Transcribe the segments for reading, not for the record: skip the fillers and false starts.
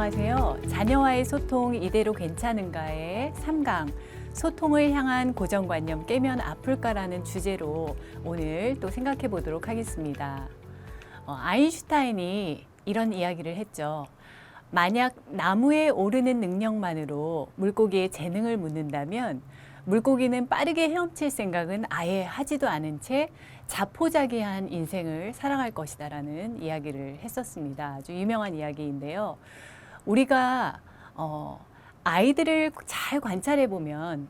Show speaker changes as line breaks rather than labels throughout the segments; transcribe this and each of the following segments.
안녕하세요. 자녀와의 소통 이대로 괜찮은가의 3강 소통을 향한 고정관념 깨면 아플까라는 주제로 오늘 또 생각해 보도록 하겠습니다. 아인슈타인이 이런 이야기를 했죠. 만약 나무에 오르는 능력만으로 물고기의 재능을 묻는다면 물고기는 빠르게 헤엄칠 생각은 아예 하지도 않은 채 자포자기한 인생을 살아갈 것이다 라는 이야기를 했었습니다. 아주 유명한 이야기인데요. 우리가 아이들을 잘 관찰해 보면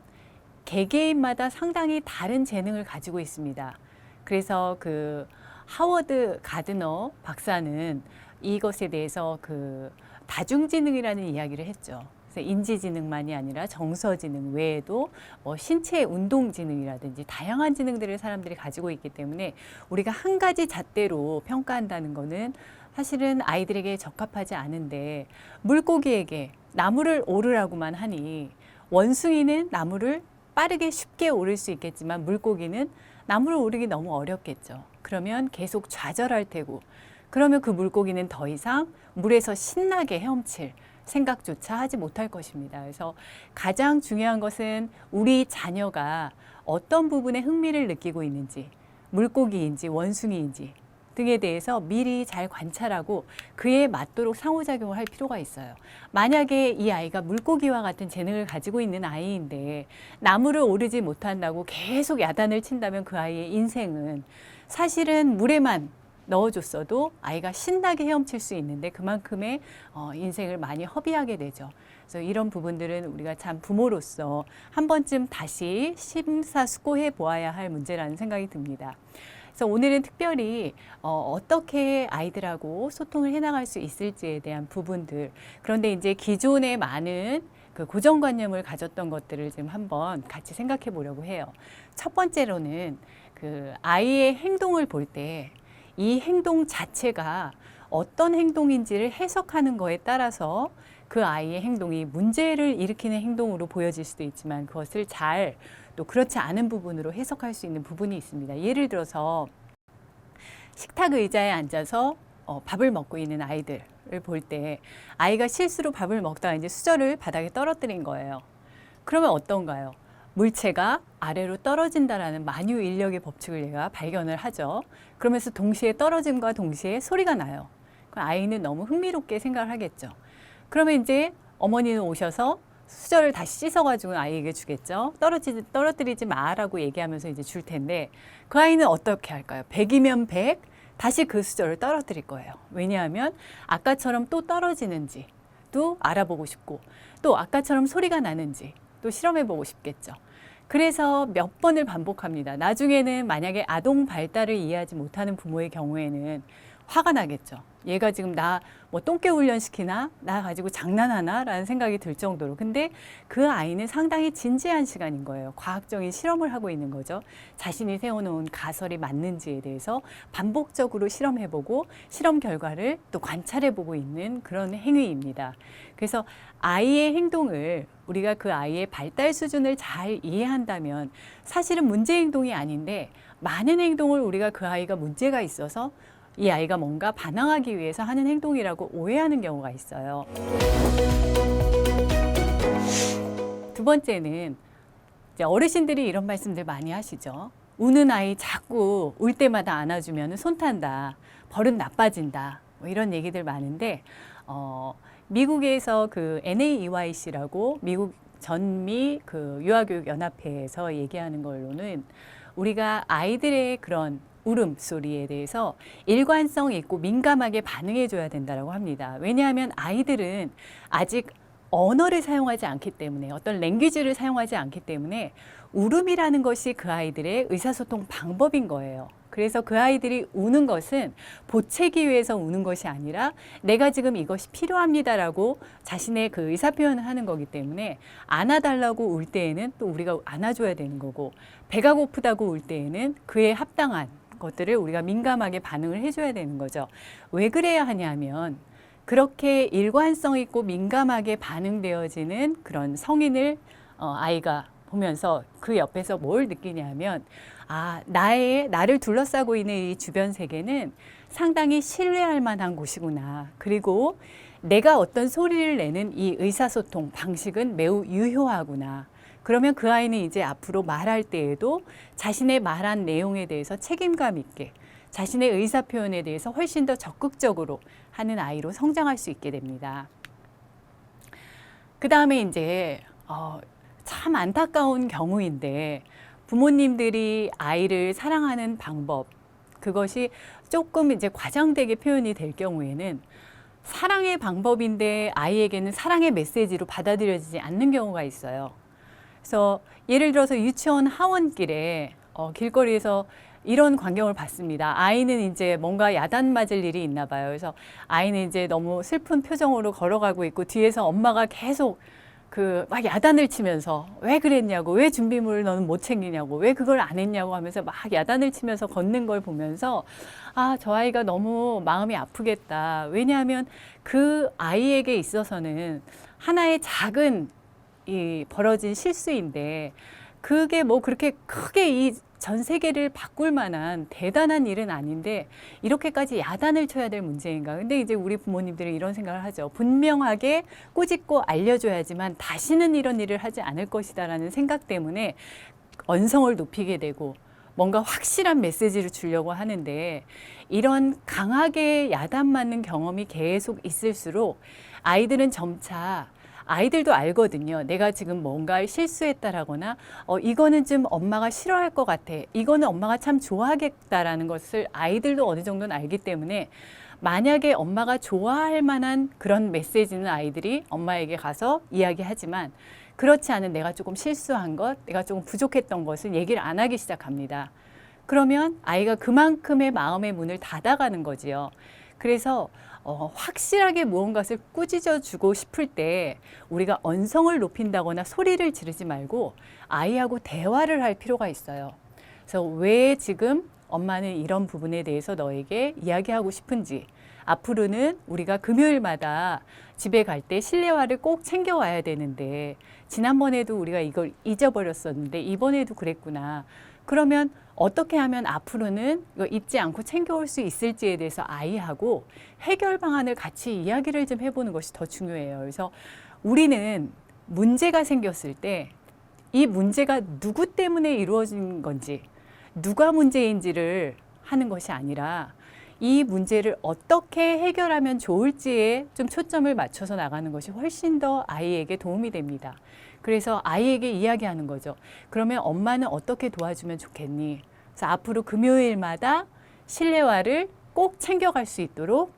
개개인마다 상당히 다른 재능을 가지고 있습니다. 그래서 그 하워드 가드너 박사는 이것에 대해서 그 다중지능이라는 이야기를 했죠. 인지지능만이 아니라 정서지능 외에도 신체 운동지능이라든지 다양한 지능들을 사람들이 가지고 있기 때문에 우리가 한 가지 잣대로 평가한다는 것은 사실은 아이들에게 적합하지 않은데 물고기에게 나무를 오르라고만 하니 원숭이는 나무를 빠르게 쉽게 오를 수 있겠지만 물고기는 나무를 오르기 너무 어렵겠죠. 그러면 계속 좌절할 테고 그러면 그 물고기는 더 이상 물에서 신나게 헤엄칠 생각조차 하지 못할 것입니다. 그래서 가장 중요한 것은 우리 자녀가 어떤 부분에 흥미를 느끼고 있는지, 물고기인지 원숭이인지 등에 대해서 미리 잘 관찰하고 그에 맞도록 상호작용을 할 필요가 있어요. 만약에 이 아이가 물고기와 같은 재능을 가지고 있는 아이인데 나무를 오르지 못한다고 계속 야단을 친다면 그 아이의 인생은 사실은 물에만 넣어줬어도 아이가 신나게 헤엄칠 수 있는데 그만큼의 인생을 많이 허비하게 되죠. 그래서 이런 부분들은 우리가 참 부모로서 한 번쯤 다시 심사숙고해 보아야 할 문제라는 생각이 듭니다. 그래서 오늘은 특별히 어떻게 아이들하고 소통을 해나갈 수 있을지에 대한 부분들, 그런데 이제 기존에 많은 그 고정관념을 가졌던 것들을 지금 한번 같이 생각해 보려고 해요. 첫 번째로는 그 아이의 행동을 볼 때 이 행동 자체가 어떤 행동인지를 해석하는 거에 따라서 그 아이의 행동이 문제를 일으키는 행동으로 보여질 수도 있지만 그것을 잘 또 그렇지 않은 부분으로 해석할 수 있는 부분이 있습니다. 예를 들어서 식탁 의자에 앉아서 밥을 먹고 있는 아이들을 볼 때 아이가 실수로 밥을 먹다가 이제 수저를 바닥에 떨어뜨린 거예요. 그러면 어떤가요? 물체가 아래로 떨어진다라는 만유 인력의 법칙을 얘가 발견을 하죠. 그러면서 동시에 떨어짐과 동시에 소리가 나요. 그럼 아이는 너무 흥미롭게 생각을 하겠죠. 그러면 이제 어머니는 오셔서 수저를 다시 씻어가지고 아이에게 주겠죠. 떨어뜨리지 마라고 얘기하면서 이제 줄 텐데 그 아이는 어떻게 할까요? 100이면 100, 다시 그 수저를 떨어뜨릴 거예요. 왜냐하면 아까처럼 또 떨어지는지 또 알아보고 싶고 또 아까처럼 소리가 나는지 또 실험해보고 싶겠죠. 그래서 몇 번을 반복합니다. 나중에는 만약에 아동 발달을 이해하지 못하는 부모의 경우에는 화가 나겠죠. 얘가 지금 나 뭐 똥개 훈련시키나? 나 가지고 장난하나? 라는 생각이 들 정도로. 근데 그 아이는 상당히 진지한 시간인 거예요. 과학적인 실험을 하고 있는 거죠. 자신이 세워놓은 가설이 맞는지에 대해서 반복적으로 실험해보고 실험 결과를 또 관찰해보고 있는 그런 행위입니다. 그래서 아이의 행동을 우리가 그 아이의 발달 수준을 잘 이해한다면 사실은 문제 행동이 아닌데 많은 행동을 우리가 그 아이가 문제가 있어서 이 아이가 뭔가 반항하기 위해서 하는 행동이라고 오해하는 경우가 있어요. 두 번째는 이제 어르신들이 이런 말씀들 많이 하시죠. 우는 아이 자꾸 울 때마다 안아주면 손 탄다, 버릇 나빠진다, 뭐 이런 얘기들 많은데 미국에서 그 NAEYC라고 미국 전미 그 유아교육연합회에서 얘기하는 걸로는 우리가 아이들의 그런 울음소리에 대해서 일관성 있고 민감하게 반응해 줘야 된다고 합니다. 왜냐하면 아이들은 아직 언어를 사용하지 않기 때문에 어떤 랭귀지를 사용하지 않기 때문에 울음이라는 것이 그 아이들의 의사소통 방법인 거예요. 그래서 그 아이들이 우는 것은 보채기 위해서 우는 것이 아니라 내가 지금 이것이 필요합니다라고 자신의 그 의사표현을 하는 거기 때문에 안아달라고 울 때에는 또 우리가 안아줘야 되는 거고 배가 고프다고 울 때에는 그에 합당한 것들을 우리가 민감하게 반응을 해줘야 되는 거죠. 왜 그래야 하냐면 그렇게 일관성 있고 민감하게 반응되어지는 그런 성인을 아이가 보면서 그 옆에서 뭘 느끼냐면 나를 둘러싸고 있는 이 주변 세계는 상당히 신뢰할 만한 곳이구나. 그리고 내가 어떤 소리를 내는 이 의사소통 방식은 매우 유효하구나. 그러면 그 아이는 이제 앞으로 말할 때에도 자신의 말한 내용에 대해서 책임감 있게 자신의 의사표현에 대해서 훨씬 더 적극적으로 하는 아이로 성장할 수 있게 됩니다. 그 다음에 이제 참 안타까운 경우인데 부모님들이 아이를 사랑하는 방법, 그것이 조금 이제 과장되게 표현이 될 경우에는 사랑의 방법인데 아이에게는 사랑의 메시지로 받아들여지지 않는 경우가 있어요. 그래서 예를 들어서 유치원 하원길에 길거리에서 이런 광경을 봤습니다. 아이는 이제 뭔가 야단 맞을 일이 있나 봐요. 그래서 아이는 이제 너무 슬픈 표정으로 걸어가고 있고 뒤에서 엄마가 계속 막 야단을 치면서 왜 그랬냐고, 왜 준비물을 너는 못 챙기냐고, 왜 그걸 안 했냐고 하면서 막 야단을 치면서 걷는 걸 보면서 아, 저 아이가 너무 마음이 아프겠다. 왜냐하면 그 아이에게 있어서는 하나의 작은 이 벌어진 실수인데 그게 뭐 그렇게 크게 이 전 세계를 바꿀 만한 대단한 일은 아닌데 이렇게까지 야단을 쳐야 될 문제인가. 근데 이제 우리 부모님들은 이런 생각을 하죠. 분명하게 꾸짖고 알려줘야지만 다시는 이런 일을 하지 않을 것이다라는 생각 때문에 언성을 높이게 되고 뭔가 확실한 메시지를 주려고 하는데 이런 강하게 야단 맞는 경험이 계속 있을수록 아이들은 점차 아이들도 알거든요. 내가 지금 뭔가 실수했다라거나 이거는 좀 엄마가 싫어할 것 같아. 이거는 엄마가 참 좋아하겠다라는 것을 아이들도 어느 정도는 알기 때문에 만약에 엄마가 좋아할 만한 그런 메시지는 아이들이 엄마에게 가서 이야기하지만 그렇지 않은 내가 조금 실수한 것, 내가 조금 부족했던 것은 얘기를 안 하기 시작합니다. 그러면 아이가 그만큼의 마음의 문을 닫아가는 거지요. 그래서 확실하게 무언가를 꾸짖어 주고 싶을 때 우리가 언성을 높인다거나 소리를 지르지 말고 아이하고 대화를 할 필요가 있어요. 그래서 왜 지금 엄마는 이런 부분에 대해서 너에게 이야기하고 싶은지, 앞으로는 우리가 금요일마다 집에 갈 때 실내화를 꼭 챙겨와야 되는데 지난번에도 우리가 이걸 잊어버렸었는데 이번에도 그랬구나. 그러면 어떻게 하면 앞으로는 이거 잊지 않고 챙겨올 수 있을지에 대해서 아이하고 해결 방안을 같이 이야기를 좀 해보는 것이 더 중요해요. 그래서 우리는 문제가 생겼을 때 이 문제가 누구 때문에 이루어진 건지, 누가 문제인지를 하는 것이 아니라 이 문제를 어떻게 해결하면 좋을지에 좀 초점을 맞춰서 나가는 것이 훨씬 더 아이에게 도움이 됩니다. 그래서 아이에게 이야기하는 거죠. 그러면 엄마는 어떻게 도와주면 좋겠니? 그래서 앞으로 금요일마다 실내화를 꼭 챙겨갈 수 있도록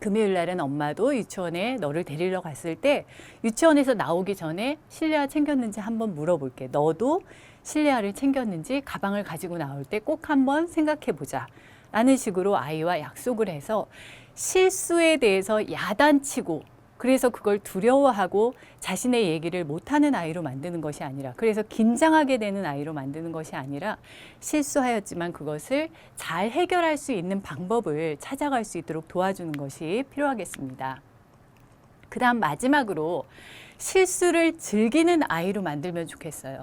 금요일 날은 엄마도 유치원에 너를 데리러 갔을 때 유치원에서 나오기 전에 실내화 챙겼는지 한번 물어볼게. 너도 실내화를 챙겼는지 가방을 가지고 나올 때 꼭 한번 생각해 보자. 라는 식으로 아이와 약속을 해서 실수에 대해서 야단치고 그래서 그걸 두려워하고 자신의 얘기를 못하는 아이로 만드는 것이 아니라, 그래서 긴장하게 되는 아이로 만드는 것이 아니라 실수하였지만 그것을 잘 해결할 수 있는 방법을 찾아갈 수 있도록 도와주는 것이 필요하겠습니다. 그 다음 마지막으로 실수를 즐기는 아이로 만들면 좋겠어요.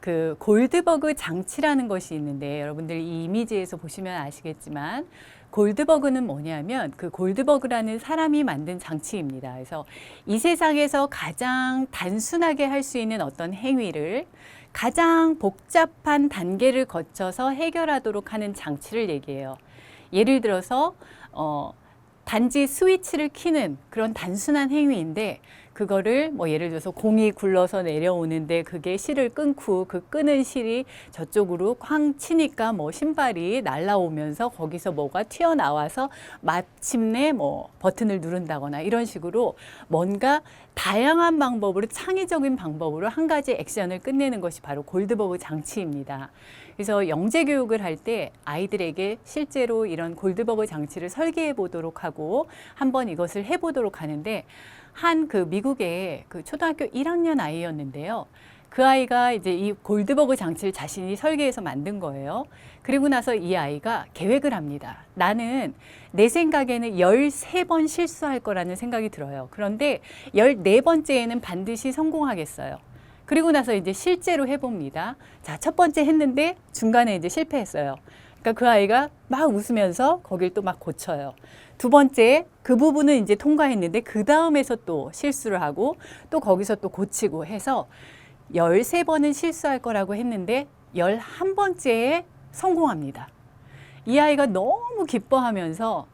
그 골드버그 장치라는 것이 있는데 여러분들 이 이미지에서 보시면 아시겠지만 골드버그는 뭐냐면 그 골드버그라는 사람이 만든 장치입니다. 그래서 이 세상에서 가장 단순하게 할 수 있는 어떤 행위를 가장 복잡한 단계를 거쳐서 해결하도록 하는 장치를 얘기해요. 예를 들어서 단지 스위치를 켜는 그런 단순한 행위인데 그거를 뭐 예를 들어서 공이 굴러서 내려오는데 그게 실을 끊고 그 끄는 실이 저쪽으로 쾅 치니까 뭐 신발이 날라오면서 거기서 뭐가 튀어나와서 마침내 뭐 버튼을 누른다거나 이런 식으로 뭔가 다양한 방법으로 창의적인 방법으로 한 가지 액션을 끝내는 것이 바로 골드버그 장치입니다. 그래서 영재 교육을 할 때 아이들에게 실제로 이런 골드버그 장치를 설계해 보도록 하고 한번 이것을 해보도록 하는데 한 그 미국의 그 초등학교 1학년 아이였는데요. 그 아이가 이제 이 골드버그 장치를 자신이 설계해서 만든 거예요. 그리고 나서 이 아이가 계획을 합니다. 나는 내 생각에는 13번 실수할 거라는 생각이 들어요. 그런데 14번째에는 반드시 성공하겠어요. 그리고 나서 이제 실제로 해봅니다. 자, 첫 번째 했는데 중간에 이제 실패했어요. 그러니까 그 아이가 막 웃으면서 거길 또 막 고쳐요. 두 번째, 그 부분은 이제 통과했는데 그 다음에서 또 실수를 하고 또 거기서 또 고치고 해서 13번은 실수할 거라고 했는데 11번째에 성공합니다. 이 아이가 너무 기뻐하면서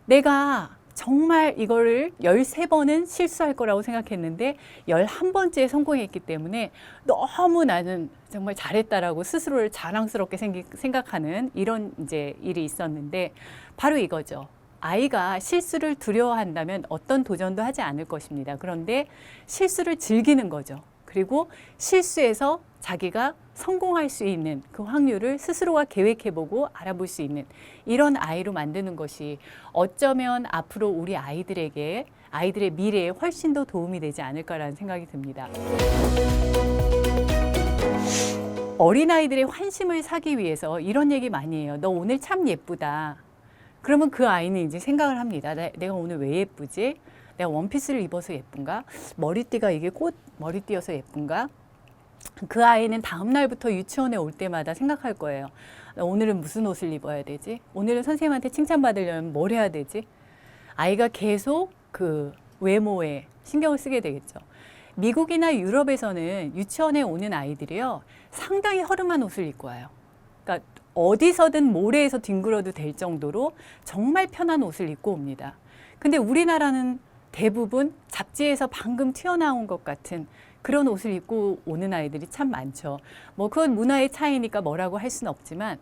내가 정말 이거를 13번은 실수할 거라고 생각했는데 11번째에 성공했기 때문에 너무 나는 정말 잘했다라고 스스로를 자랑스럽게 생각하는 이런 이제 일이 있었는데 바로 이거죠. 아이가 실수를 두려워한다면 어떤 도전도 하지 않을 것입니다. 그런데 실수를 즐기는 거죠. 그리고 실수에서 자기가 성공할 수 있는 그 확률을 스스로가 계획해보고 알아볼 수 있는 이런 아이로 만드는 것이 어쩌면 앞으로 우리 아이들에게 아이들의 미래에 훨씬 더 도움이 되지 않을까라는 생각이 듭니다. 어린아이들의 환심을 사기 위해서 이런 얘기 많이 해요. 너 오늘 참 예쁘다. 그러면 그 아이는 이제 생각을 합니다. 내가 오늘 왜 예쁘지? 내가 원피스를 입어서 예쁜가? 머리띠가 이게 꽃 머리띠여서 예쁜가? 그 아이는 다음 날부터 유치원에 올 때마다 생각할 거예요. 오늘은 무슨 옷을 입어야 되지? 오늘은 선생님한테 칭찬받으려면 뭘 해야 되지? 아이가 계속 그 외모에 신경을 쓰게 되겠죠. 미국이나 유럽에서는 유치원에 오는 아이들이요, 상당히 허름한 옷을 입고 와요. 그러니까 어디서든 모래에서 뒹굴어도 될 정도로 정말 편한 옷을 입고 옵니다. 근데 우리나라는 대부분 잡지에서 방금 튀어나온 것 같은 그런 옷을 입고 오는 아이들이 참 많죠. 뭐 그건 문화의 차이니까 뭐라고 할 수는 없지만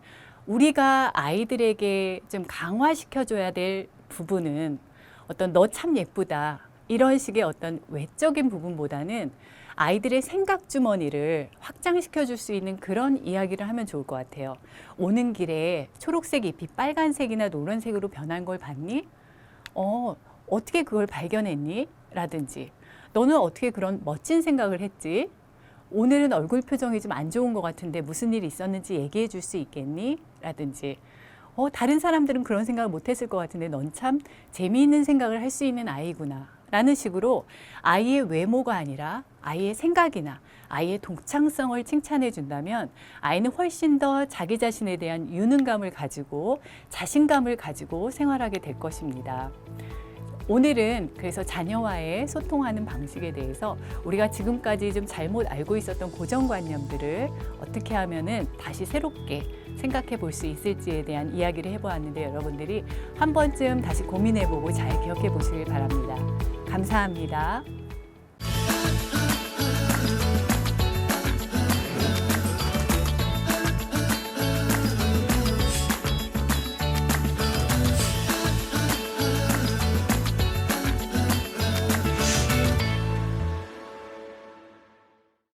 우리가 아이들에게 좀 강화시켜줘야 될 부분은 어떤 너 참 예쁘다 이런 식의 어떤 외적인 부분보다는 아이들의 생각 주머니를 확장시켜 줄 수 있는 그런 이야기를 하면 좋을 것 같아요. 오는 길에 초록색 잎이 빨간색이나 노란색으로 변한 걸 봤니? 어떻게 그걸 발견했니? 라든지 너는 어떻게 그런 멋진 생각을 했지? 오늘은 얼굴 표정이 좀 안 좋은 것 같은데 무슨 일이 있었는지 얘기해 줄 수 있겠니? 라든지 다른 사람들은 그런 생각을 못 했을 것 같은데 넌 참 재미있는 생각을 할 수 있는 아이구나. 라는 식으로 아이의 외모가 아니라 아이의 생각이나 아이의 동창성을 칭찬해 준다면 아이는 훨씬 더 자기 자신에 대한 유능감을 가지고 자신감을 가지고 생활하게 될 것입니다. 오늘은 그래서 자녀와의 소통하는 방식에 대해서 우리가 지금까지 좀 잘못 알고 있었던 고정관념들을 어떻게 하면은 다시 새롭게 생각해 볼 수 있을지에 대한 이야기를 해보았는데 여러분들이 한 번쯤 다시 고민해보고 잘 기억해 보시길 바랍니다. 감사합니다.